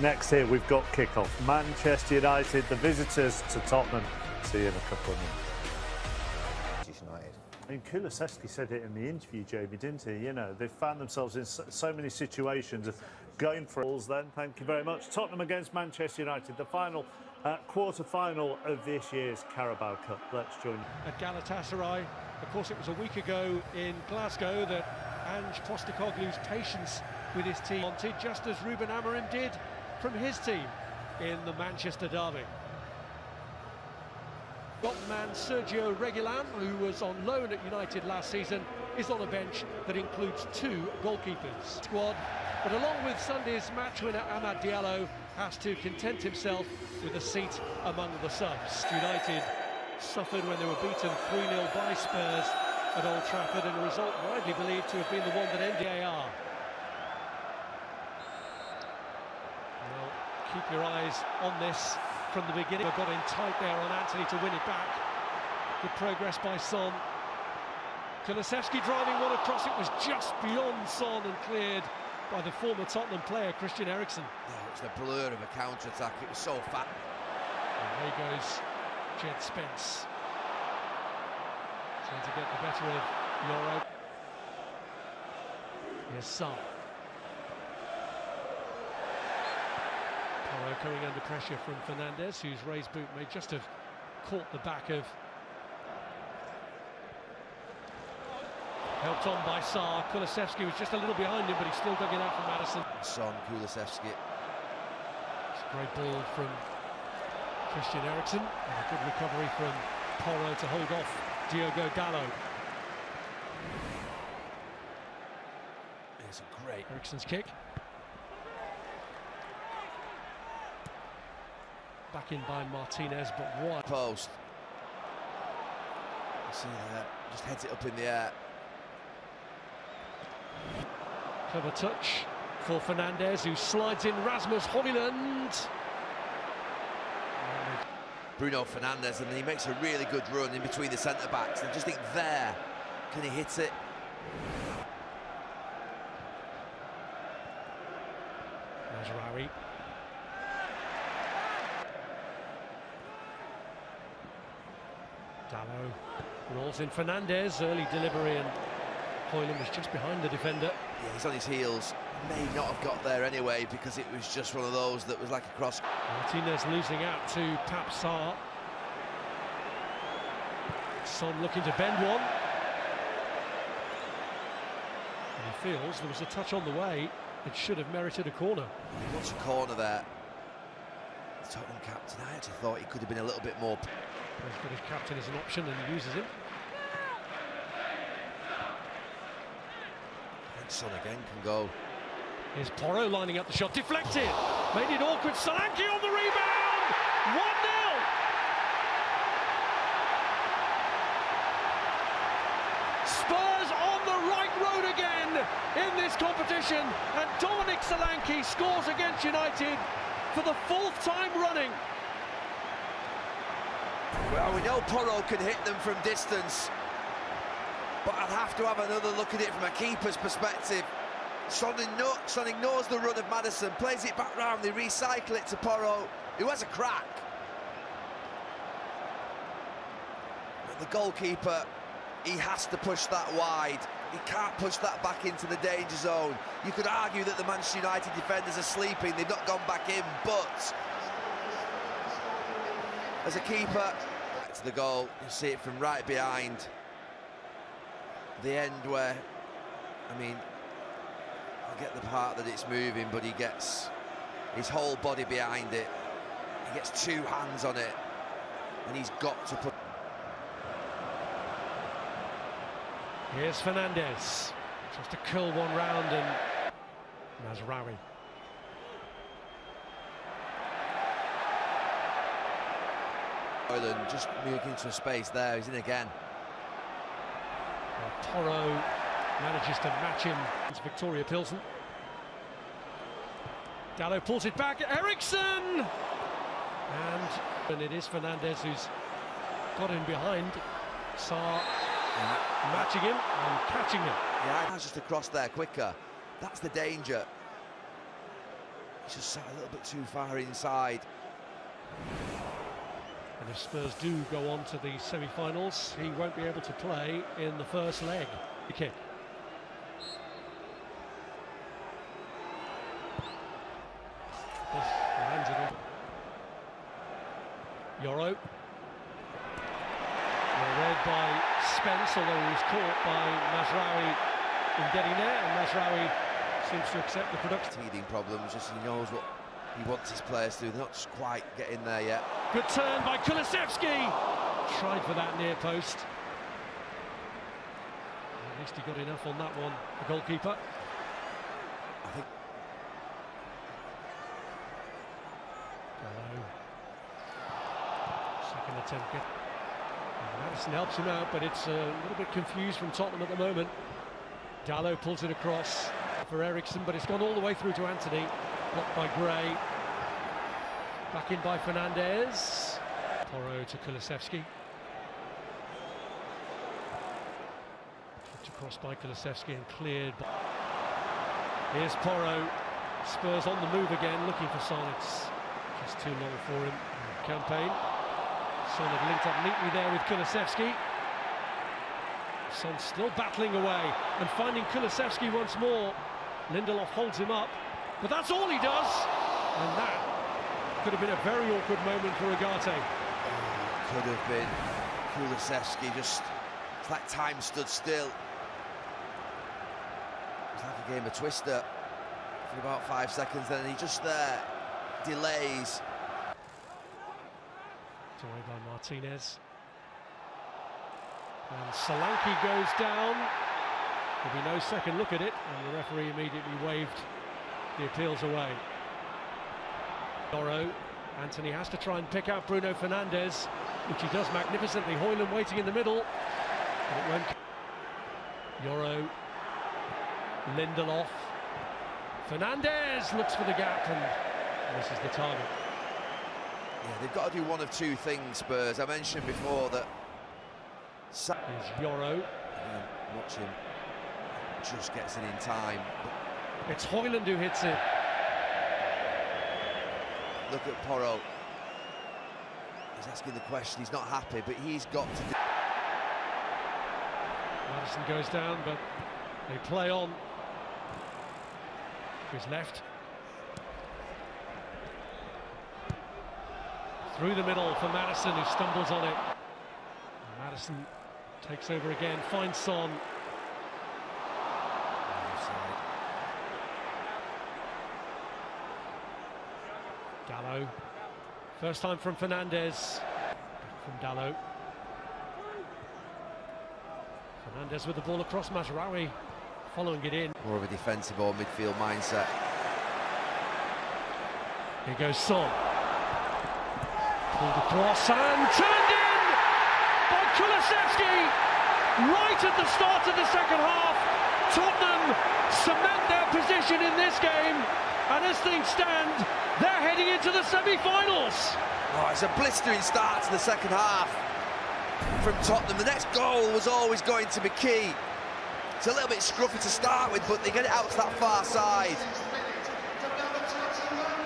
Next here we've got kick-off. Manchester United, the visitors to Tottenham. See you in a couple of minutes. I mean, Kulusevski said it in the interview, Jamie, didn't he? You know, they found themselves in so many situations of going for balls then. Thank you very much. Tottenham against Manchester United, the final quarter-final of this year's Carabao Cup. Let's join you. At Galatasaray, of course, it was a week ago in Glasgow that Ange Postecoglou's patience with his team wanted, just as Ruben Amorim did from his team in the Manchester derby. Man Sergio Reguilon, who was on loan at United last season, is on a bench that includes 2 goalkeepers. Squad, but along with Sunday's match winner Amad Diallo, has to content himself with a seat among the subs. United suffered when they were beaten 3-0 by Spurs at Old Trafford, and a result widely believed to have been the one that ended AR. Well, keep your eyes on this from the beginning. Got in tight there on Anthony to win it back. Good progress by Son. Kulusevski driving one across, it was just beyond Son and cleared by the former Tottenham player Christian Eriksen. Yeah, it was the blur of a counter-attack, it was so fat. And there goes Jed Spence. Trying to get the better of Euro. Here's Son. Porro coming under pressure from Fernandes, whose raised boot may just have caught the back of. Helped on by Sarr. Kulusevski was just a little behind him, but he still dug it out from Maddison. Son, Kulusevski. It's a great ball from Christian Eriksen. And a good recovery from Porro to hold off Diogo Dalot. It's a great Eriksen's kick. Back in by Martinez, but wide. Post. You see that? Just heads it up in the air. Clever touch for Fernandes, who slides in Rasmus Højlund. Bruno Fernandes, and he makes a really good run in between the centre-backs. And just think there, can he hit it? Mazraoui. Dalot rolls in Fernandes, early delivery, and Højlund was just behind the defender. Yeah, he's on his heels. May not have got there anyway, because it was just one of those that was like a cross. Martinez losing out to Pap Sarr. Son looking to bend one. And he feels there was a touch on the way that should have merited a corner. He wants a corner there. The Tottenham captain, I actually thought he could have been a little bit more. As good as captain is an option, and he uses him. And Son again can go. Here's Porro lining up the shot, deflected. Made it awkward, Solanke on the rebound! 1-0! Spurs on the right road again in this competition, and Dominic Solanke scores against United for the 4th time running. Well, we know Porro can hit them from distance, but I'd have to have another look at it from a keeper's perspective. Son ignores the run of Maddison, plays it back round, they recycle it to Porro, who has a crack. But the goalkeeper, he has to push that wide. He can't push that back into the danger zone. You could argue that the Manchester United defenders are sleeping, they've not gone back in, but as a keeper, to the goal, you see it from right behind the end where, I mean, I get the part that it's moving, but he gets his whole body behind it. He gets 2 hands on it, and he's got to put. Here's Fernandes, just to curl one round, and Mazraoui. Højlund just moving into a space there, he's in again. Porro manages to match him. It's Victoria Pilsen. Dalot pulls it back, Eriksen! And it is Fernandes who's got in behind. Sarr matching him and catching him. Yeah, that's just across there quicker. That's the danger. He's just sat a little bit too far inside. And if Spurs do go on to the semi-finals, he won't be able to play in the first leg. The kick. Yoro. Read by Spence, although he was caught by Mazraoui in getting there, and Mazraoui seems to accept the production. Teething problems, just he knows what he wants his players to do. They're not just quite getting there yet. Good turn by Kulusevski. Tried for that near post. At least he got enough on that one, the goalkeeper. I think. Second attempt. Madison helps him out, but it's a little bit confused from Tottenham at the moment. Dalot pulls it across for Eriksson, but it's gone all the way through to Anthony. Blocked by Gray. Back in by Fernandez. Porro to Kulusevski. Flipped across by Kulusevski and cleared. Here's Porro. Spurs on the move again, looking for Son. It's just too long for him. Campaign. Son had linked up neatly there with Kulusevski. Son still battling away and finding Kulusevski once more. Lindelof holds him up, but that's all he does. And that could have been a very awkward moment for Ugarte. Could have been. Kulusevski just, it's like time stood still. It's like a game of Twister for about 5 seconds, then he just there, delays. Away by Martinez. And Solanke goes down. There'll be no second look at it, and the referee immediately waved the appeals away. Yoro. Anthony has to try and pick out Bruno Fernandes, which he does magnificently. Højlund waiting in the middle, but it won't. Yoro. Lindelof. Fernandes looks for the gap and misses the target. Yeah, they've got to do one of two things, Spurs. I mentioned before that. Here's Yoro. Watch him. Just gets it in time. It's Højlund who hits it. Look at Porro. He's asking the question. He's not happy, but he's got to do. Madison goes down, but they play on. To his left. Through the middle for Madison, who stumbles on it. And Madison takes over again, finds Son. Dalot. First time from Fernandes. From Dalot. Fernandes with the ball across Mazraoui, following it in. More of a defensive or midfield mindset. Here goes Son. Pulled across and turned in by Kulusevski. Right at the start of the second half, Tottenham cement their position in this game, and as things stand, they're heading into the semi-finals. Oh, it's a blistering start to the second half from Tottenham. The next goal was always going to be key. It's a little bit scruffy to start with, but they get it out to that far side.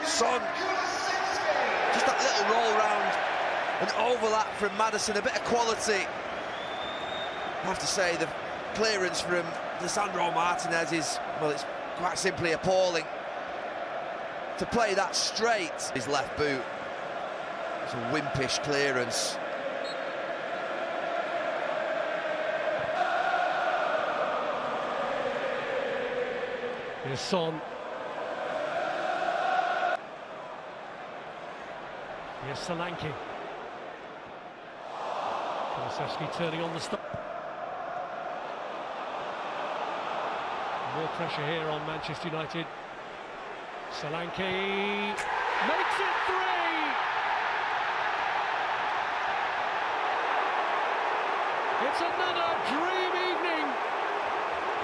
Son, just that little roll round and overlap from Madison, a bit of quality. I have to say the clearance from Lisandro Martinez is, well, it's quite simply appalling. To play that straight, his left boot, it's a wimpish clearance. Here's Son. Here's Solanke. Kulusevski turning on the stop. More pressure here on Manchester United. Solanke makes it 3! It's another dream evening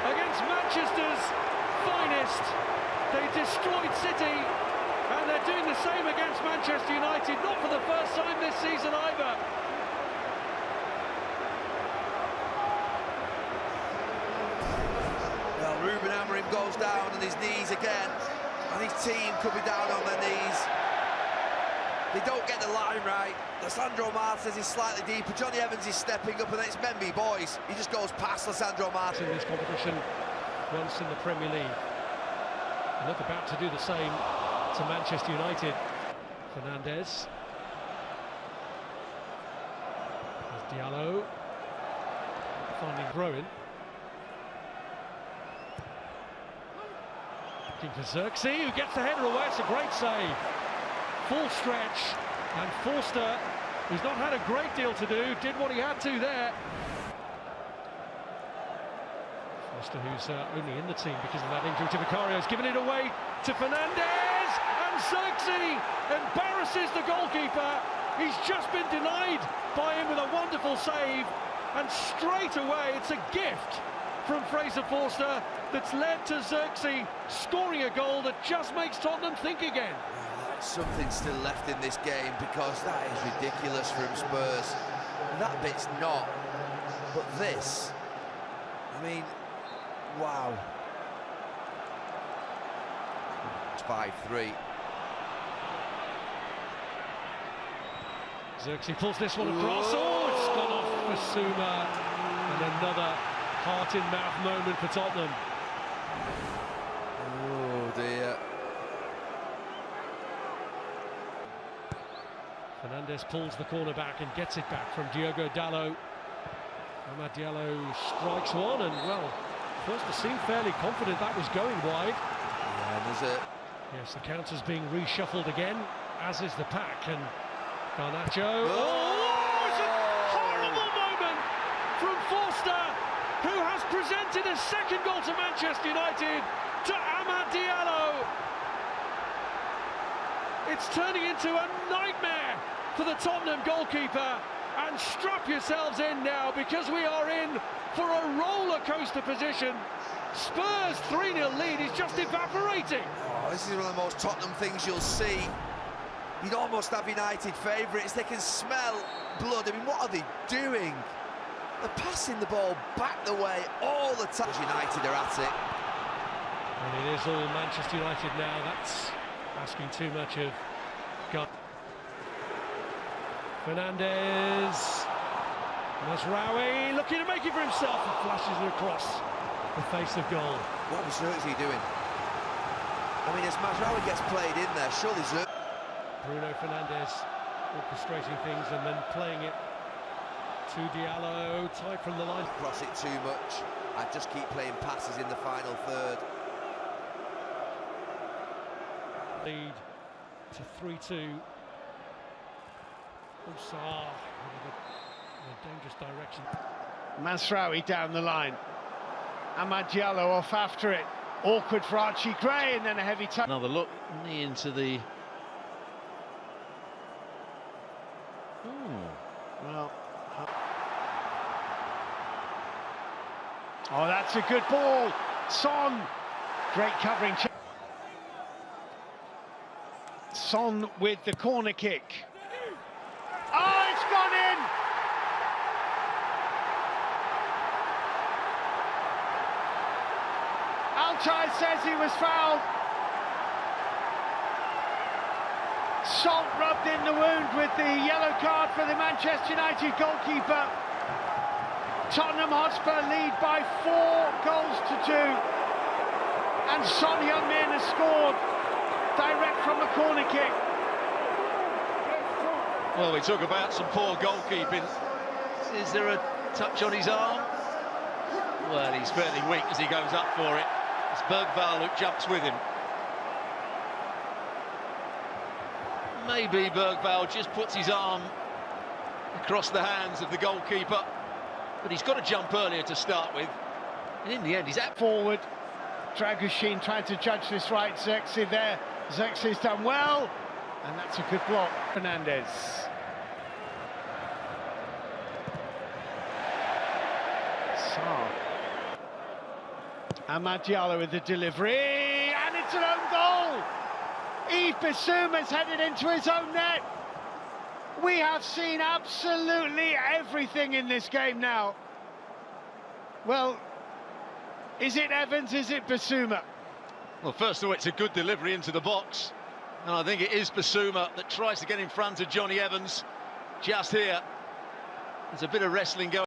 against Manchester's finest. They destroyed City, and they're doing the same against Manchester United, not for the first time this season either. Well, Ruben Amorim goes down on his knees again. And his team could be down on their knees. They don't get the line right. Lissandro Martinez is slightly deeper. Johnny Evans is stepping up, and then it's Mendy, boys. He just goes past Lissandro Martinez. In this competition, once in the Premier League. And look, about to do the same to Manchester United. Fernandes. There's Diallo. Finding Rowan. Looking for Xerxes, who gets the header away. It's a great save. Full stretch, and Forster, who's not had a great deal to do, did what he had to there. Forster, who's only in the team because of that injury to Vicario, has given it away to Fernandes, and Xerxes embarrasses the goalkeeper. He's just been denied by him with a wonderful save, and straight away it's a gift from Fraser Forster that's led to Xerxes scoring a goal that just makes Tottenham think again. Something still left in this game, because that is ridiculous from Spurs. That bit's not. But this, I mean, wow. It's 5-3. Xerxes pulls this one across. Oh, it's gone off for Suma. And another heart-in-mouth moment for Tottenham. Oh, dear. Fernandes pulls the corner back and gets it back from Diogo Dalot. Amad Diallo strikes one, and well, first to seem fairly confident that was going wide. Yeah, there's a... Yes, the counter's being reshuffled again, as is the pack, and Garnacho. Oh, it's a horrible moment from Forster, who has presented a second goal to Manchester United, to Amad Diallo. It's turning into a nightmare for the Tottenham goalkeeper, and strap yourselves in now, because we are in for a roller coaster position. Spurs 3-0 lead is just evaporating. Oh, this is one of the most Tottenham things you'll see. You'd almost have United favourites. They can smell blood. I mean, what are they doing? They're passing the ball back the way all the time. United are at it. And it is all Manchester United now. That's asking too much of God. Fernandes. Masraoui looking to make it for himself, and flashes it across the face of goal. What was Xerxes doing? I mean, as Masraoui gets played in there, surely Xerxes... Bruno Fernandes orchestrating things and then playing it to Diallo, tight from the line. Cross it too much and just keep playing passes in the final third. Lead to 3-2. Sarr in a dangerous direction. Masraoui down the line. Amad Diallo off after it. Awkward for Archie Gray, and then a heavy touch. Another look into the... Well... Oh, that's a good ball. Son. Great covering. Son with the corner kick. Oh, it's gone in! Altai says he was fouled. Salt rubbed in the wound with the yellow card for the Manchester United goalkeeper. Tottenham Hotspur lead by 4-2, and Son Heung-min has scored direct from a corner kick. Well, we talk about some poor goalkeeping. Is there a touch on his arm? Well, he's fairly weak as he goes up for it. It's Bergvall who jumps with him. Maybe Bergvall just puts his arm across the hands of the goalkeeper, but he's got to jump earlier to start with. And in the end, he's at forward. Dragushin trying to judge this right. Xerxes there. Xerxes done well, and that's a good block. Fernandes. Sarr. Amad Diallo with the delivery, and it's an own goal. Yves Bissouma's headed into his own net. We have seen absolutely everything in this game now. Well, is it Evans, is it Bissouma? Well, first of all, it's a good delivery into the box. And I think it is Basuma that tries to get in front of Johnny Evans. Just here, there's a bit of wrestling going.